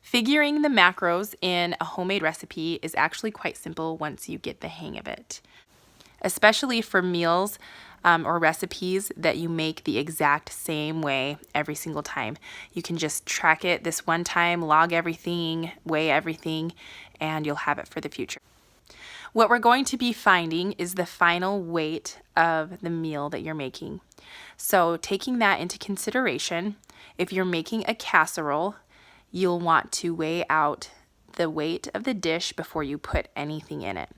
Figuring the macros in a homemade recipe is actually quite simple once you get the hang of it, especially for meals or recipes that you make the exact same way every single time. You can just track it this one time, log everything, weigh everything, and you'll have it for the future. What we're going to be finding is the final weight of the meal that you're making. So taking that into consideration, if you're making a casserole, you'll want to weigh out the weight of the dish before you put anything in it.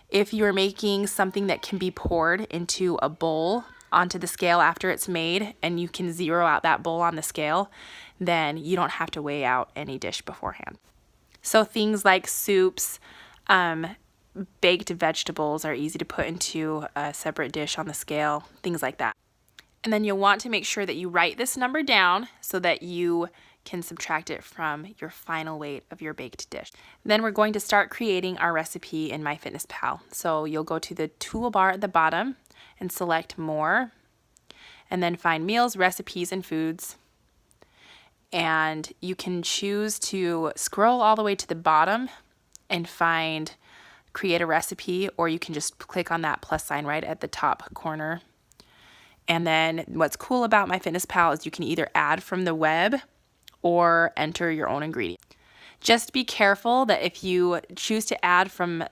If you're making something that can be poured into a bowl onto the scale after it's made and you can zero out that bowl on the scale, then you don't have to weigh out any dish beforehand. So things like soups, baked vegetables are easy to put into a separate dish on the scale, things like that. And then you'll want to make sure that you write this number down so that you can subtract it from your final weight of your baked dish. Then we're going to start creating our recipe in MyFitnessPal. So you'll go to the toolbar at the bottom and select More, and then find Meals, Recipes, and Foods. And you can choose to scroll all the way to the bottom and find Create a Recipe, or you can just click on that plus sign right at the top corner. And then what's cool about MyFitnessPal is you can either add from the web or enter your own ingredient. Just be careful that if you choose to add from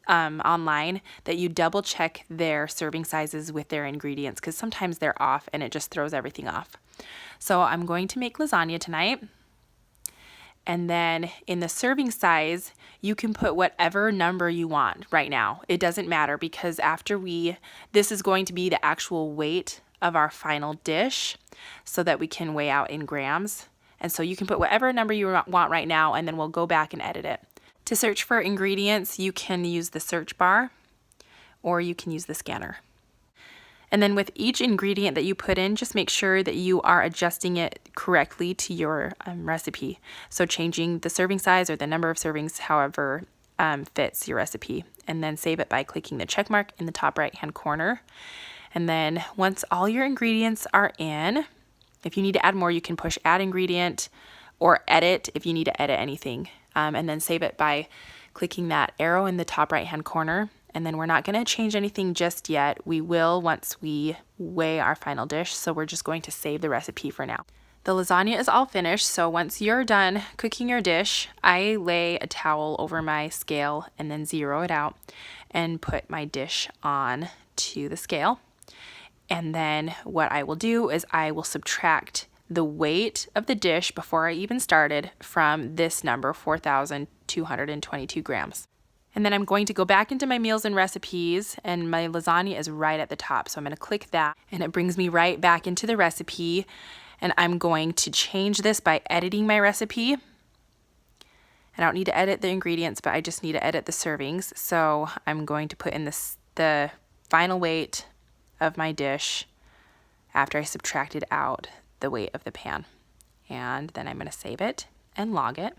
online, that you double check their serving sizes with their ingredients, because sometimes they're off and it just throws everything off. So I'm going to make lasagna tonight. And then in the serving size, you can put whatever number you want right now. It doesn't matter, because this is going to be the actual weight of our final dish so that we can weigh out in grams. And so you can put whatever number you want right now, and then we'll go back and edit it. To search for ingredients, you can use the search bar or you can use the scanner. And then with each ingredient that you put in, just make sure that you are adjusting it correctly to your recipe. So changing the serving size or the number of servings, however fits your recipe. And then save it by clicking the check mark in the top right hand corner. And then once all your ingredients are in, if you need to add more, you can push add ingredient or edit if you need to edit anything. And then save it by clicking that arrow in the top right hand corner. And then we're not going to change anything just yet. We will once we weigh our final dish. So we're just going to save the recipe for now. The lasagna is all finished. So once you're done cooking your dish, I lay a towel over my scale and then zero it out and put my dish on to the scale. And then what I will do is I will subtract the weight of the dish before I even started from this number, 4,222 grams. And then I'm going to go back into my meals and recipes, and my lasagna is right at the top. So I'm going to click that and it brings me right back into the recipe. And I'm going to change this by editing my recipe. I don't need to edit the ingredients, but I just need to edit the servings. So I'm going to put in the final weight of my dish after I subtracted out the weight of the pan. And then I'm going to save it and log it.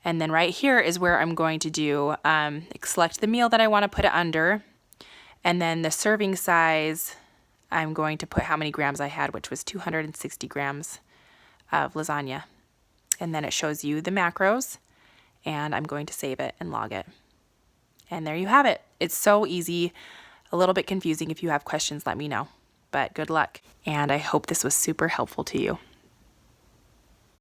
And then right here is where I'm going to do, select the meal that I want to put it under. And then the serving size, I'm going to put how many grams I had, which was 260 grams of lasagna. And then it shows you the macros, and I'm going to save it and log it. And there you have it. It's so easy, a little bit confusing. If you have questions, let me know. But good luck. And I hope this was super helpful to you.